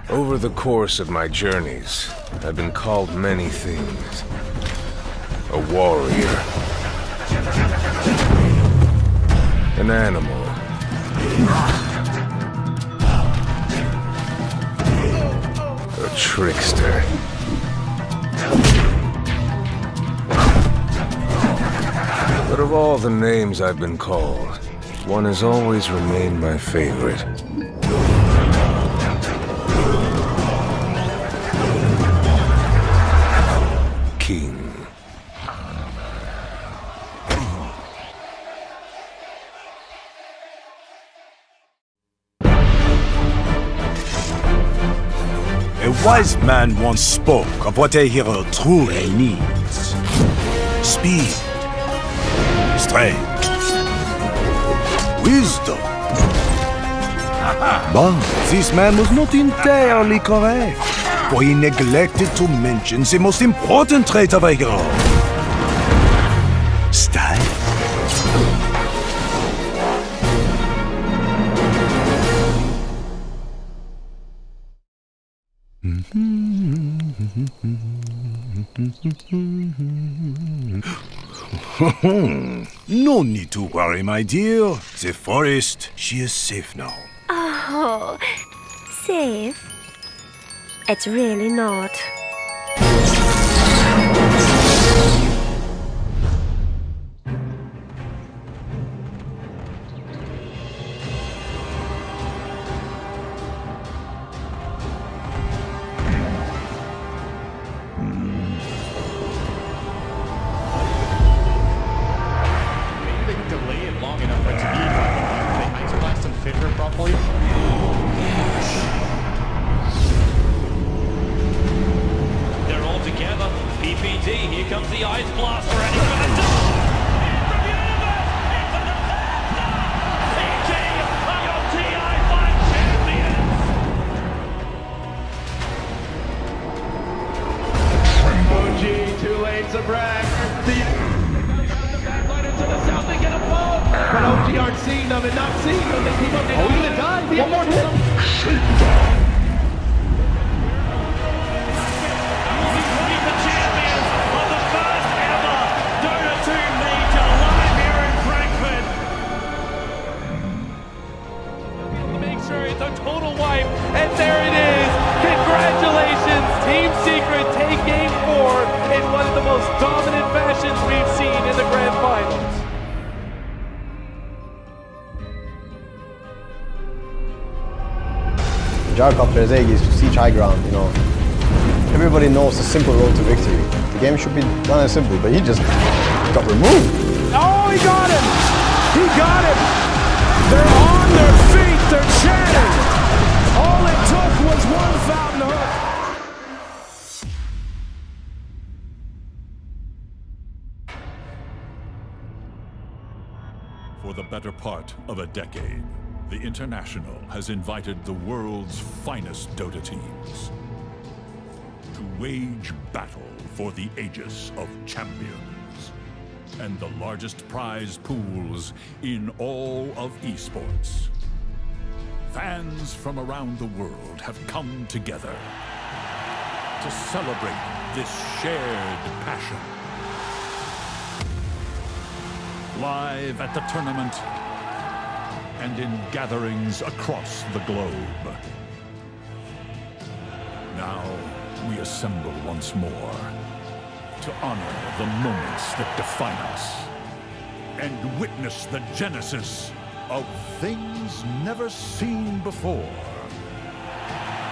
Over the course of my journeys, I've been called many things. A warrior. An animal. A trickster. But of all the names I've been called, one has always remained my favorite. King. A wise man once spoke of what a hero truly needs. Speed, strength, wisdom. But this man was not entirely correct, for he neglected to mention the most important trait of a hero. Style. No need to worry, my dear. The forest, she is safe now. Oh, safe? It's really not. Properly. They're all together. PPD, here comes the ice blaster, and he's gonna die! PG are your TI5 champions! OG, 2 lanes of brag. Backline into the south, they get a ball! But OG aren't seeing them and not seeing them. They keep up. They're gonna die. One more hit. Will be the champions of the first ever Dota 2 Major live here in Frankfurt. Make sure it's a total wipe, and there it is. Congratulations, Team Secret take Game 4 in one of the most dominant fashions we've seen in the Grand Finals. Jark after his egg is to siege high ground, you know. Everybody knows the simple road to victory. The game should be done as simple, but he just got removed. Oh, he got him! He got him! They're on their feet, they're chanting! All it took was one fountain hook. For the better part of a decade, the International has invited the world's finest Dota teams to wage battle for the Aegis of Champions and the largest prize pools in all of esports. Fans from around the world have come together to celebrate this shared passion. Live at the tournament and in gatherings across the globe. Now we assemble once more to honor the moments that define us and witness the genesis of things never seen before.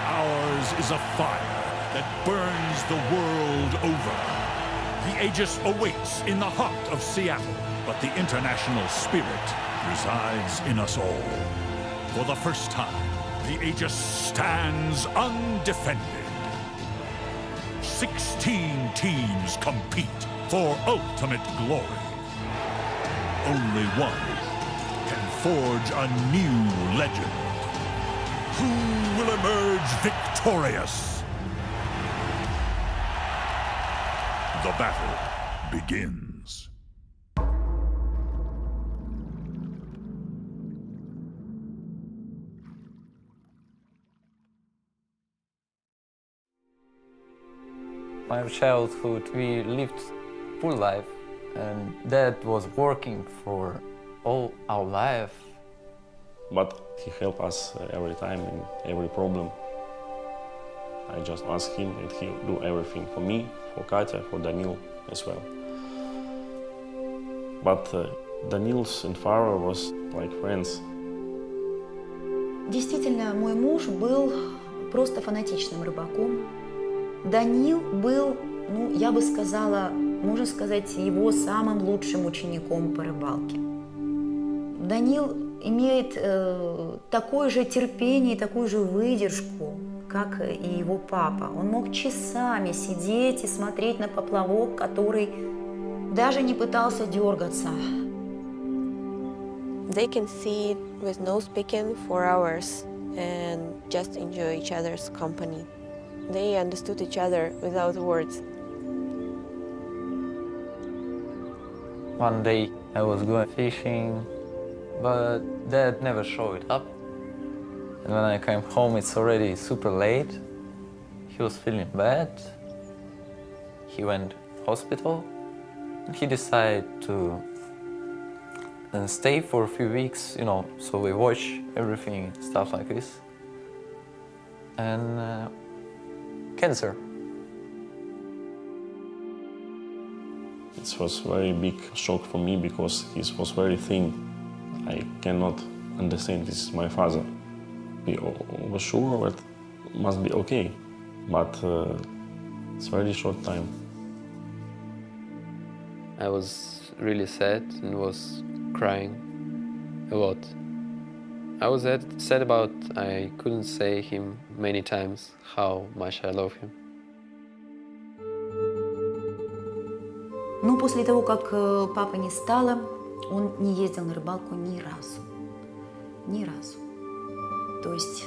Ours is a fire that burns the world over. The Aegis awaits in the heart of Seattle, but the international spirit resides in us all. For the first time, the Aegis stands undefended. 16 teams compete for ultimate glory. Only one can forge a new legend. Who will emerge victorious? The battle begins. My childhood, we lived full life, and Dad was working for all our life. But he helped us every time in every problem. I just ask him and he'll do everything for me, for Katya, for Daniil as well. But Daniil's and Farah was like friends. Действительно, мой муж был просто фанатичным рыбаком. Даниил был, ну, я бы сказала, можно сказать, его самым лучшим учеником по рыбалке. Даниил имеет такое же терпение и такую же выдержку, как и его папа. Он мог часами сидеть и смотреть на поплавок, который даже не пытался дергаться. They can sit with no speaking for hours and just enjoy each other's company. They understood each other without words. One day I was going fishing, but Dad never showed up. And when I came home, it's already super late. He was feeling bad. He went hospital. He decided to stay for a few weeks, you know, so we watch everything, stuff like this. And cancer. It was a very big shock for me because he was very thin. I cannot understand, this is my father. We were sure that it must be okay, but it's a very short time. I was really sad and was crying a lot. I was sad about I couldn't say him many times how much I love him. Но после того, как папы не стало, он не ездил на рыбалку ни разу. Ни разу. То есть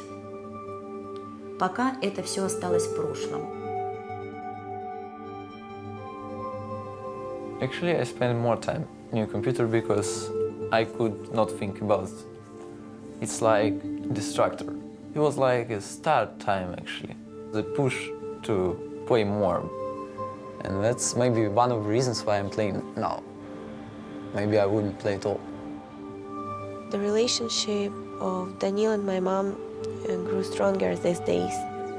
пока это все осталось в прошлом. Actually, I spent more time on your computer because I could not think about it. It's like a distractor. It was like a start time, actually. The push to play more. And that's maybe one of the reasons why I'm playing now. Maybe I wouldn't play at all. The relationship of Daniil and my mom grew stronger these days.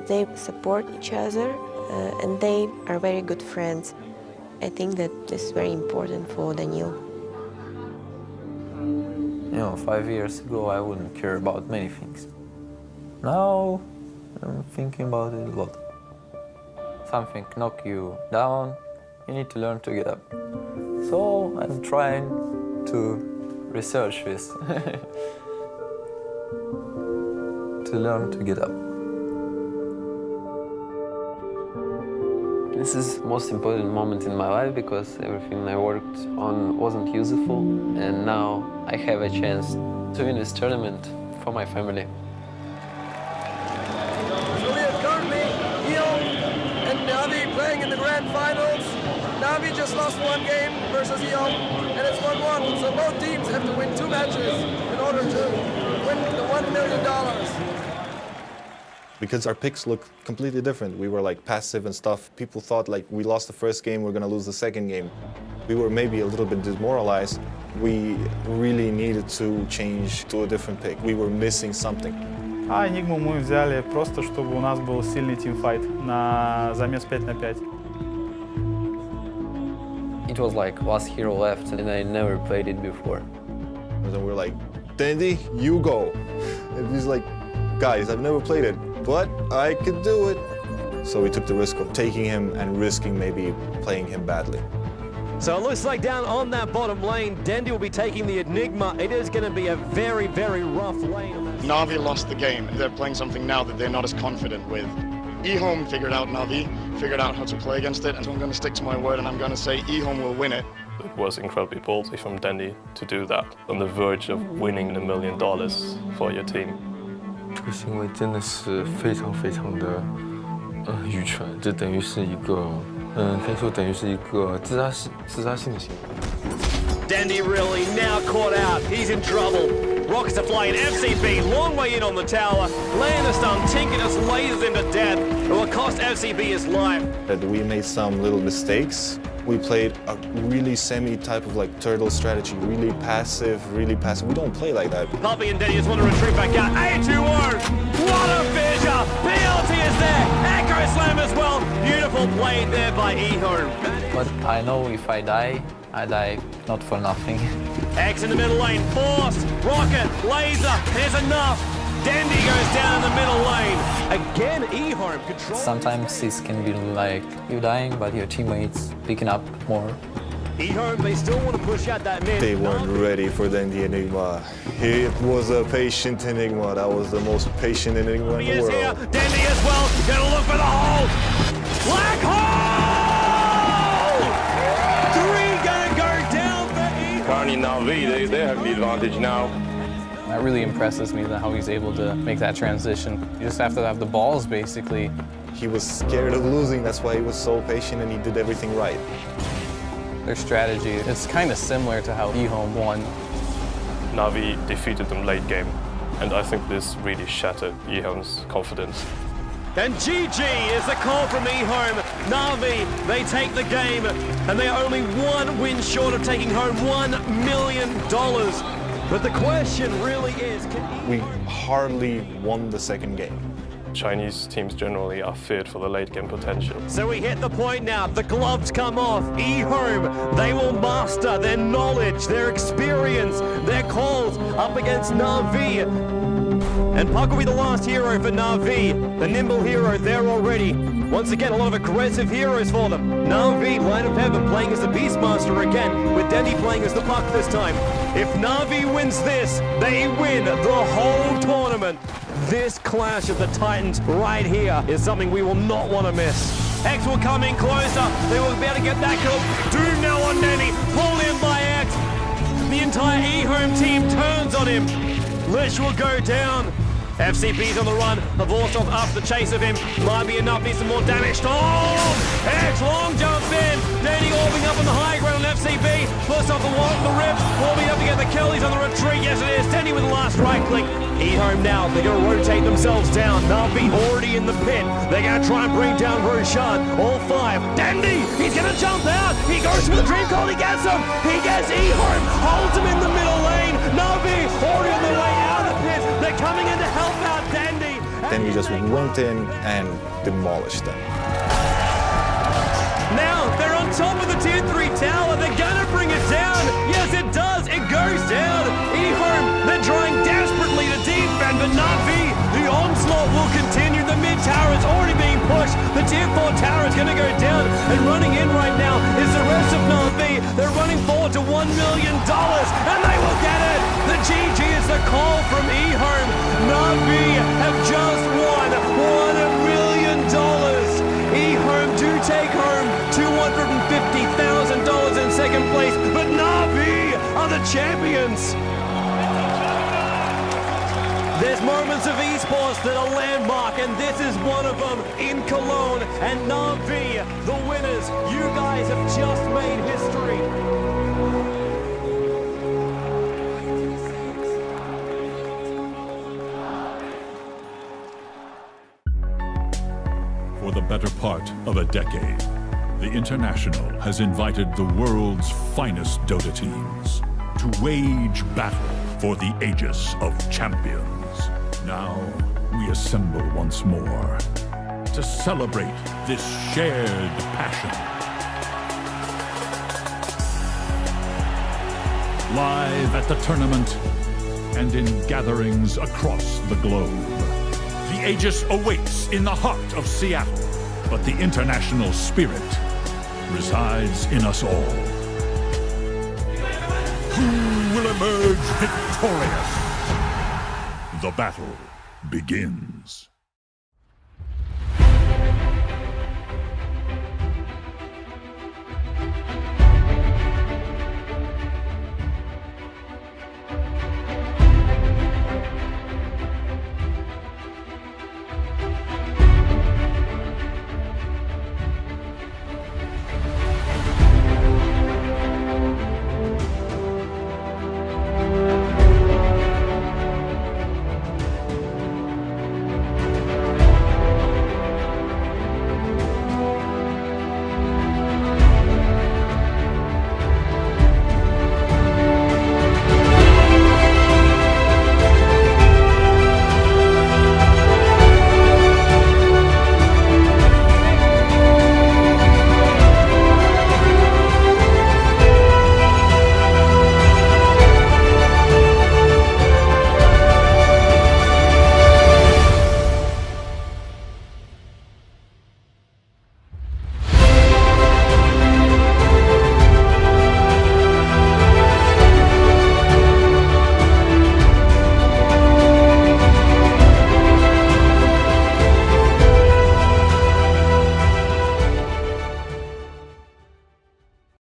They support each other and they are very good friends. I think that this is very important for Daniil. You know, 5 years ago, I wouldn't care about many things. Now, I'm thinking about it a lot. Something knock you down, you need to learn to get up. So I'm trying to research this, to learn to get up. This is the most important moment in my life because everything I worked on wasn't useful, and now I have a chance to win this tournament for my family. So we have currently Eon and Navi playing in the grand finals. Navi just lost one game versus Eon, and it's 1-1. So both teams have to win 2 matches in order to win the $1 million. Because our picks look completely different. We were like passive and stuff. People thought like we lost the first game, we're gonna lose the second game. We were maybe a little bit demoralized. We really needed to change to a different pick. We were missing something. А Enigmu мы взяли просто, чтобы у нас был сильный тимфайт на замес 5 на 5. It was like last hero left and I never played it before. And then we're like, Dandy, you go. And he's like, guys, I've never played it, but I could do it. So we took the risk of taking him and risking maybe playing him badly. So it looks like down on that bottom lane, Dendy will be taking the Enigma. It is going to be a very, very rough lane. Navi lost the game. They're playing something now that they're not as confident with. eHome figured out Navi, figured out how to play against it, and so I'm going to stick to my word and I'm going to say eHome will win it. It was incredibly ballsy from Dandy to do that, on the verge of winning $1 million for your team. 这个行为真的是非常非常的愚蠢，这等于是一个可以说等于是一个自杀性的行为。 Dandy really now caught out. He's in trouble. Rockets are flying. FCB, long way in on the tower. Laying the stun. Tinker just lasers him to death. It will cost FCB his life. We made some little mistakes. We played a really semi-type of like turtle strategy, really passive. We don't play like that. Puppy and Denny just want to retreat back out. A2-0! What a fissure! PLT is there! Echo Slam as well! Beautiful play there by Ehome. But I know if I die not for nothing. X in the middle lane, forced, rocket, laser, there's enough. Dandy goes down in the middle lane. Again, Ehome control. Sometimes this can be like you dying, but your teammates picking up more. Ehome, they still want to push out that mid. They weren't ready for the Enigma. It was a patient Enigma. That was the most patient Enigma in the world. Here. Dandy as well, gonna look for the hole. Black hole! 3 gonna go down for Ehome. Carney and Navi, they have the advantage now. That really impresses me, how he's able to make that transition. You just have to have the balls, basically. He was scared of losing, that's why he was so patient and he did everything right. Their strategy, it's kind of similar to how Ehome won. Navi defeated them late game, and I think this really shattered Ehome's confidence. And GG is the call from Ehome. Navi, they take the game, and they are only 1 win short of taking home $1 million. But the question really is, we hardly won the second game. Chinese teams generally are feared for the late game potential. So we hit the point now, the gloves come off. Ehome, they will master their knowledge, their experience, their calls up against Navi. And Puck will be the last hero for Navi, the nimble hero there already. Once again, a lot of aggressive heroes for them. Navi, Light of Heaven, playing as the Beastmaster again, with Denny playing as the Puck this time. If Navi wins this, they win the whole tournament. This clash of the Titans right here is something we will not want to miss. X will come in closer. They will be able to get that kill. Doom now on Denny, pulled in by X. The entire Ehome team turns on him. Lich will go down. FCB's on the run.Avorsov after the chase of him. Might be enough, needs some more damage. Oh! X long jump in. Danny orbing up on the high ground on FCB. First off the rips. Orbing up to get the kill. He's on the retreat. Yes, it is. Danny with the last right click. Ehome now. They're going to rotate themselves down. Navi already in the pit. They're going to try and bring down Roshan. All 5. Dandy! He's going to jump out. He goes for the dream call. He gets him. He gets Ehome. Holds him in the middle lane. Navi already on the way out of the pit. They're coming in to help out Dandy. Then we just went in and demolished them. Now they're on top of the tier 3 tower. They're gonna bring it down. Yes, it does. It goes down. Ehome, they're trying desperately to defend, but Navi, the onslaught will continue. The mid tower is already being pushed. The tier 4 tower is gonna go down, and running in right now is the rest of Navi. They're running forward to $1 million, and they will get it. The GG is the call from Ehome. Navi have just won $1 million. Ehome do take home $250,000 in second place, but Navi are the champions. There's moments of esports that are landmark, and this is one of them in Cologne. And Navi, the winners, you guys have just made history. For the better part of a decade, the International has invited the world's finest Dota teams to wage battle for the Aegis of Champions. Now, we assemble once more to celebrate this shared passion. Live at the tournament and in gatherings across the globe. The Aegis awaits in the heart of Seattle, but the international spirit resides in us all. Who will emerge victorious? The battle begins.